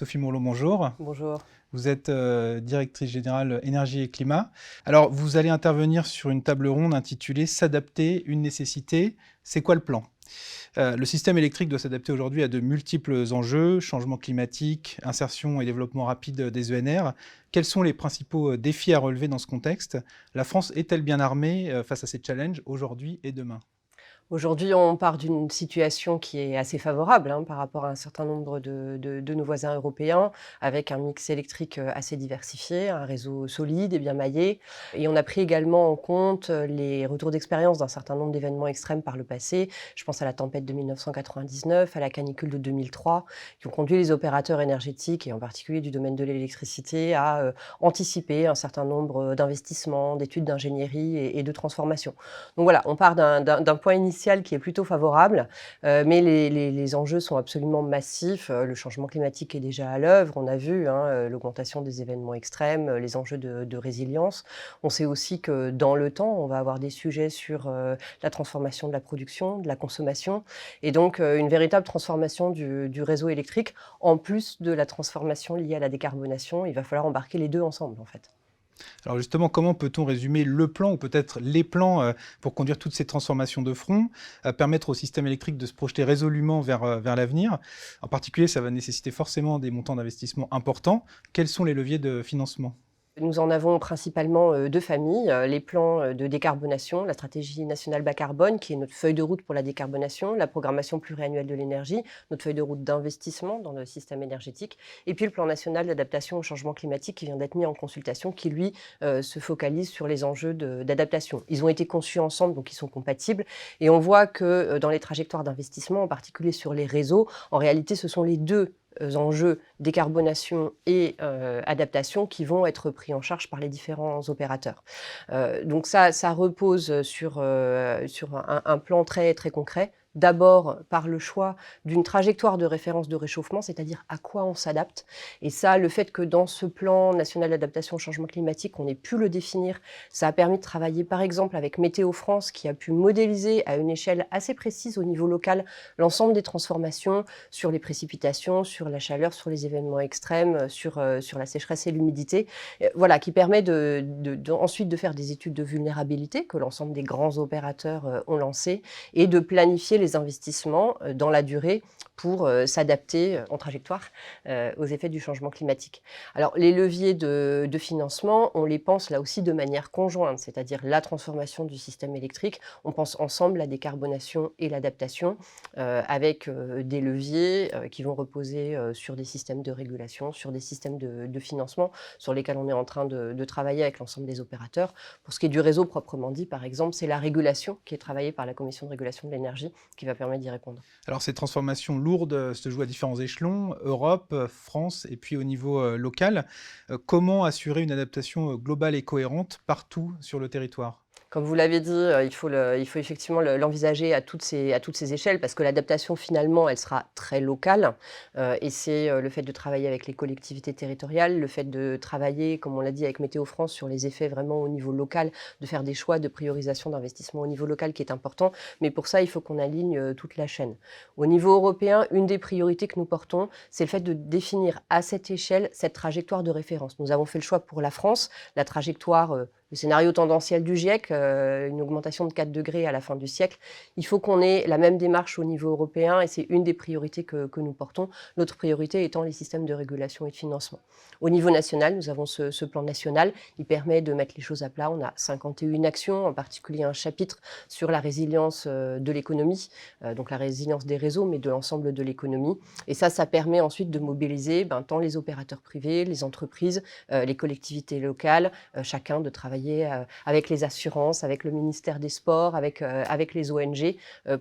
Sophie Mourlot, bonjour. Bonjour. Vous êtes directrice générale énergie et climat. Alors, vous allez intervenir sur une table ronde intitulée S'adapter, une nécessité. C'est quoi le plan? Le système électrique doit s'adapter aujourd'hui à de multiples enjeux, changement climatique, insertion et développement rapide des ENR. Quels sont les principaux défis à relever dans ce contexte? La France est-elle bien armée face à ces challenges aujourd'hui et demain? Aujourd'hui, on part d'une situation qui est assez favorable par rapport à un certain nombre de nos voisins européens, avec un mix électrique assez diversifié, un réseau solide et bien maillé. Et on a pris également en compte les retours d'expérience d'un certain nombre d'événements extrêmes par le passé. Je pense à la tempête de 1999, à la canicule de 2003, qui ont conduit les opérateurs énergétiques, et en particulier du domaine de l'électricité, à anticiper un certain nombre d'investissements, d'études d'ingénierie et de transformation. Donc voilà, on part d'un point initial qui est plutôt favorable, mais les enjeux sont absolument massifs. Le changement climatique est déjà à l'œuvre, on a vu l'augmentation des événements extrêmes, les enjeux de résilience. On sait aussi que dans le temps, on va avoir des sujets sur la transformation de la production, de la consommation, et donc une véritable transformation du réseau électrique, en plus de la transformation liée à la décarbonation. Il va falloir embarquer les deux ensemble, en fait. Alors justement, comment peut-on résumer le plan, ou peut-être les plans, pour conduire toutes ces transformations de front, permettre au système électrique de se projeter résolument vers l'avenir? En particulier, ça va nécessiter forcément des montants d'investissement importants. Quels sont les leviers de financement? Nous en avons principalement deux familles, les plans de décarbonation, la stratégie nationale bas carbone, qui est notre feuille de route pour la décarbonation, la programmation pluriannuelle de l'énergie, notre feuille de route d'investissement dans le système énergétique, et puis le plan national d'adaptation au changement climatique qui vient d'être mis en consultation, qui lui se focalise sur les enjeux d'adaptation. Ils ont été conçus ensemble, donc ils sont compatibles, et on voit que dans les trajectoires d'investissement, en particulier sur les réseaux, en réalité ce sont les deux enjeux décarbonation et adaptation qui vont être pris en charge par les différents opérateurs. Donc ça repose sur un plan très, très concret. D'abord par le choix d'une trajectoire de référence de réchauffement, c'est-à-dire à quoi on s'adapte. Et ça, le fait que dans ce plan national d'adaptation au changement climatique, on ait pu le définir, ça a permis de travailler par exemple avec Météo France, qui a pu modéliser à une échelle assez précise au niveau local l'ensemble des transformations sur les précipitations, sur la chaleur, sur les événements extrêmes, sur la sécheresse et l'humidité, voilà, qui permet ensuite de faire des études de vulnérabilité que l'ensemble des grands opérateurs ont lancées, et de planifier les investissements dans la durée pour s'adapter en trajectoire aux effets du changement climatique. Alors les leviers de financement, on les pense là aussi de manière conjointe, c'est-à-dire la transformation du système électrique. On pense ensemble la décarbonation et l'adaptation, avec des leviers qui vont reposer sur des systèmes de régulation, sur des systèmes de financement sur lesquels on est en train de travailler avec l'ensemble des opérateurs. Pour ce qui est du réseau proprement dit, par exemple, c'est la régulation qui est travaillée par la Commission de régulation de l'énergie qui va permettre d'y répondre. Alors ces transformations lourdes se jouent à différents échelons, Europe, France et puis au niveau local. Comment assurer une adaptation globale et cohérente partout sur le territoire? Comme vous l'avez dit, il faut effectivement l'envisager à toutes ces échelles, parce que l'adaptation finalement, elle sera très locale, et c'est le fait de travailler avec les collectivités territoriales, le fait de travailler, comme on l'a dit avec Météo France, sur les effets vraiment au niveau local, de faire des choix de priorisation d'investissement au niveau local qui est important. Mais pour ça, il faut qu'on aligne toute la chaîne. Au niveau européen, une des priorités que nous portons, c'est le fait de définir à cette échelle cette trajectoire de référence. Nous avons fait le choix pour la France, la trajectoire le scénario tendanciel du GIEC, une augmentation de 4 degrés à la fin du siècle. Il faut qu'on ait la même démarche au niveau européen, et c'est une des priorités que nous portons. L'autre priorité étant les systèmes de régulation et de financement. Au niveau national, nous avons ce plan national. Il permet de mettre les choses à plat. On a 51 actions, en particulier un chapitre sur la résilience de l'économie, donc la résilience des réseaux, mais de l'ensemble de l'économie. Et ça permet ensuite de mobiliser tant les opérateurs privés, les entreprises, les collectivités locales, chacun de travailler avec les assurances, avec le ministère des Sports, avec les ONG,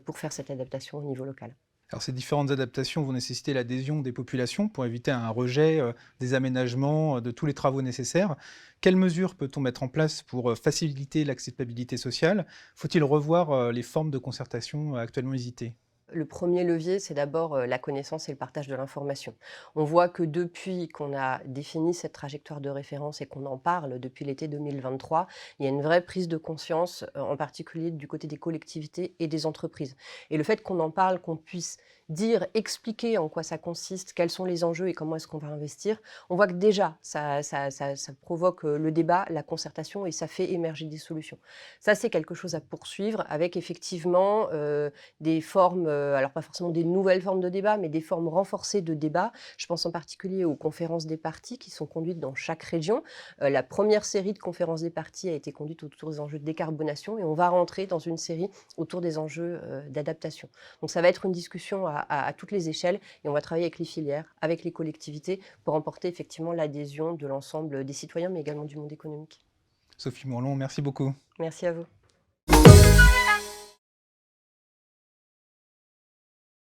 pour faire cette adaptation au niveau local. Alors ces différentes adaptations vont nécessiter l'adhésion des populations pour éviter un rejet des aménagements, de tous les travaux nécessaires. Quelles mesures peut-on mettre en place pour faciliter l'acceptabilité sociale? Faut-il revoir les formes de concertation actuellement hésitées? Le premier levier, c'est d'abord la connaissance et le partage de l'information. On voit que depuis qu'on a défini cette trajectoire de référence et qu'on en parle depuis l'été 2023, il y a une vraie prise de conscience, en particulier du côté des collectivités et des entreprises. Et le fait qu'on en parle, qu'on puisse expliquer en quoi ça consiste, quels sont les enjeux et comment est-ce qu'on va investir, on voit que déjà, ça provoque le débat, la concertation et ça fait émerger des solutions. Ça, c'est quelque chose à poursuivre avec effectivement des formes, alors pas forcément des nouvelles formes de débat, mais des formes renforcées de débat. Je pense en particulier aux conférences des parties qui sont conduites dans chaque région. La première série de conférences des parties a été conduite autour des enjeux de décarbonation et on va rentrer dans une série autour des enjeux d'adaptation. Donc ça va être une discussion à toutes les échelles et on va travailler avec les filières, avec les collectivités pour emporter effectivement l'adhésion de l'ensemble des citoyens mais également du monde économique. Sophie Mourlon, merci beaucoup. Merci à vous.